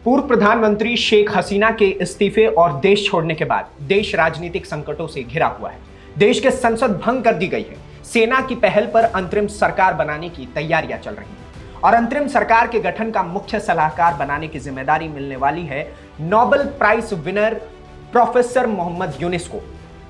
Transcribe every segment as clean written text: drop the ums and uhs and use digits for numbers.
पूर्व प्रधानमंत्री शेख हसीना के इस्तीफे और देश छोड़ने के बाद देश राजनीतिक संकटों से घिरा हुआ है। देश के संसद भंग कर दी गई है। सेना की पहल पर अंतरिम सरकार बनाने की तैयारियां चल रही हैं और अंतरिम सरकार के गठन का मुख्य सलाहकार बनाने की जिम्मेदारी मिलने वाली है Nobel prize winner professor Mohammad Yunus को।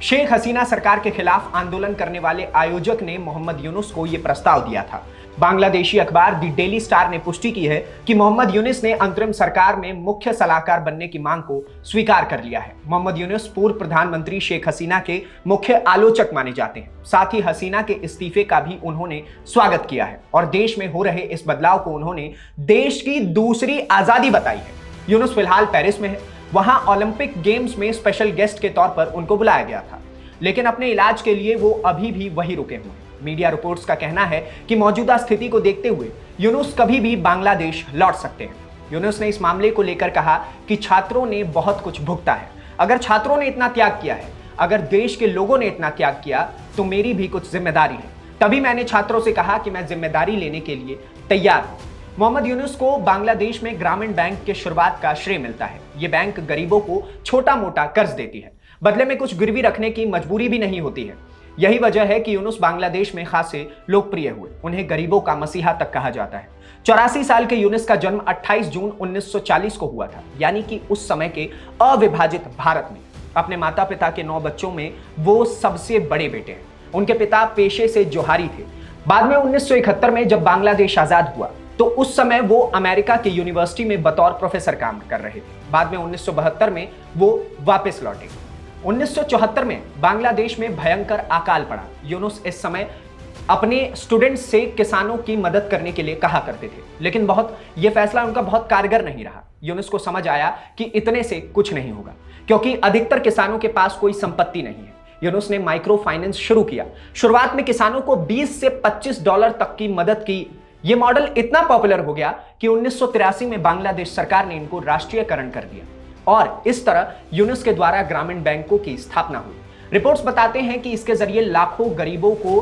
शेख हसीना सरकार के खिलाफ आंदोलन करने वाले आयोजक ने मोहम्मद यूनुस को यह प्रस्ताव दिया था। बांग्लादेशी अखबार दी डेली स्टार ने पुष्टि की है कि मोहम्मद यूनुस ने अंतरिम सरकार में मुख्य सलाहकार बनने की मांग को स्वीकार कर लिया है। मोहम्मद यूनुस पूर्व प्रधानमंत्री शेख हसीना के मुख्य आलोचक माने जाते हैं। साथ ही हसीना के इस्तीफे का भी उन्होंने स्वागत किया है और देश में हो रहे इस बदलाव को उन्होंने देश की दूसरी आजादी बताई है। यूनुस फिलहाल पेरिस में है। वहां ओलंपिक गेम्स में स्पेशल गेस्ट के तौर पर उनको बुलाया गया था, लेकिन अपने इलाज के लिए वो अभी भी वहीं रुके हुए हैं। मीडिया रिपोर्ट्स का कहना है कि मौजूदा स्थिति को देखते हुए यूनुस कभी भी बांग्लादेश लौट सकते हैं। यूनुस ने इस मामले को लेकर कहा कि छात्रों ने बहुत कुछ भुगता है। अगर छात्रों ने इतना त्याग किया है, अगर देश के लोगों ने इतना त्याग किया, तो मेरी भी कुछ जिम्मेदारी है। तभी मैंने छात्रों से कहा कि मैं जिम्मेदारी लेने के लिए तैयार हूं। मोहम्मद यूनुस को बांग्लादेश में ग्रामीण बैंक के शुरुआत का श्रेय मिलता है। ये बैंक गरीबों को छोटा मोटा कर्ज देती है, बदले में कुछ गिरवी रखने की मजबूरी भी नहीं होती है। यही वजह है कि यूनुस बांग्लादेश में खासे लोकप्रिय हुए। उन्हें गरीबों का मसीहा तक कहा जाता है। 84 साल के यूनुस का जन्म 28 जून 1940 को हुआ था, यानी कि उस समय के अविभाजित भारत में। अपने माता पिता के 9 बच्चों में वो सबसे बड़े बेटे हैं। उनके पिता पेशे से जोहारी थे। बाद में 1971 में जब बांग्लादेश आजाद हुआ तो उस समय वो अमेरिका की यूनिवर्सिटी में बतौर प्रोफेसर काम कर रहे थे। बाद में 1972 में वो वापस लौटे। 1974 में बांग्लादेश में भयंकर अकाल पड़ा। यूनुस इस समय अपने स्टूडेंट्स से किसानों की मदद करने के लिए कहा करते थे, लेकिन यह फैसला उनका बहुत कारगर नहीं रहा। यूनुस को समझ आया कि इतने से कुछ नहीं होगा, क्योंकि अधिकतर किसानों के पास कोई संपत्ति नहीं है। यूनुस ने माइक्रो फाइनेंस शुरू किया। शुरुआत में किसानों को 20 से $25 तक की मदद की। यह मॉडल इतना पॉपुलर हो गया कि 1983 में बांग्लादेश सरकार ने इनको राष्ट्रीयकरण कर दिया और इस तरह यूनुस के द्वारा ग्रामीण बैंकों की स्थापना हुई। रिपोर्ट्स बताते हैं कि इसके जरिए लाखों गरीबों को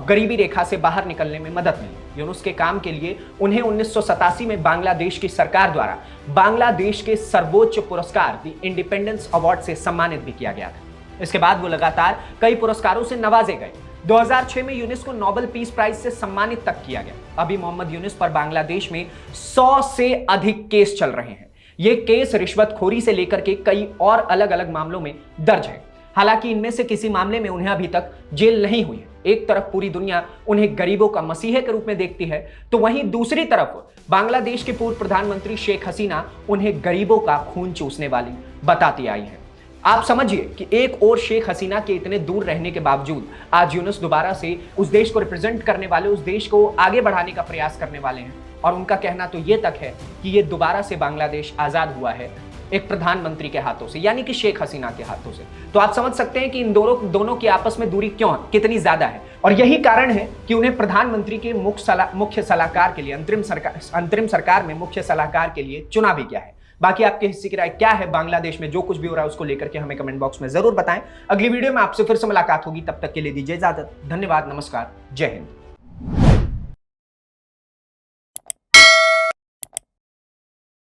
गरीबी रेखा से बाहर निकलने में मदद मिली। यूनुस के काम के लिए उन्हें 1987 में बांग्लादेश की सरकार द्वारा बांग्लादेश के सर्वोच्च पुरस्कार द इंडिपेंडेंस अवार्ड से सम्मानित भी किया गया था। इसके बाद वो लगातार कई पुरस्कारों से नवाजे गए। 2006 में यूनुस को नोबेल पीस प्राइज से सम्मानित तक किया गया। अभी मोहम्मद यूनुस पर बांग्लादेश में 100 से अधिक केस चल रहे हैं। ये केस रिश्वतखोरी से लेकर के कई और अलग अलग मामलों में दर्ज है। हालांकि इनमें से किसी मामले में उन्हें अभी तक जेल नहीं हुई है। एक तरफ पूरी दुनिया उन्हें गरीबों का मसीहे के रूप में देखती है, तो वहीं दूसरी तरफ बांग्लादेश के पूर्व प्रधानमंत्री शेख हसीना उन्हें गरीबों का खून चूसने वाली बताती आई है। आप समझिए कि एक और शेख हसीना के इतने दूर रहने के बावजूद आज यूनुस दोबारा से उस देश को रिप्रेजेंट करने वाले, उस देश को आगे बढ़ाने का प्रयास करने वाले हैं और उनका कहना तो ये तक है कि ये दोबारा से बांग्लादेश आजाद हुआ है एक प्रधानमंत्री के हाथों से, यानी कि शेख हसीना के हाथों से। तो आप समझ सकते हैं कि इन दोनों की आपस में दूरी कितनी ज्यादा है और यही कारण है कि उन्हें प्रधानमंत्री के मुख्य सलाहकार के लिए अंतरिम सरकार में मुख्य सलाहकार के लिए चुना भी गया है। बाकी आपके हिस्से की राय क्या है बांग्लादेश में जो कुछ भी हो रहा है उसको लेकर के हमें कमेंट बॉक्स में जरूर बताएं। अगली वीडियो में आपसे फिर से मुलाकात होगी, तब तक के लिए दीजिए इजाजत। धन्यवाद, नमस्कार, जय हिंद।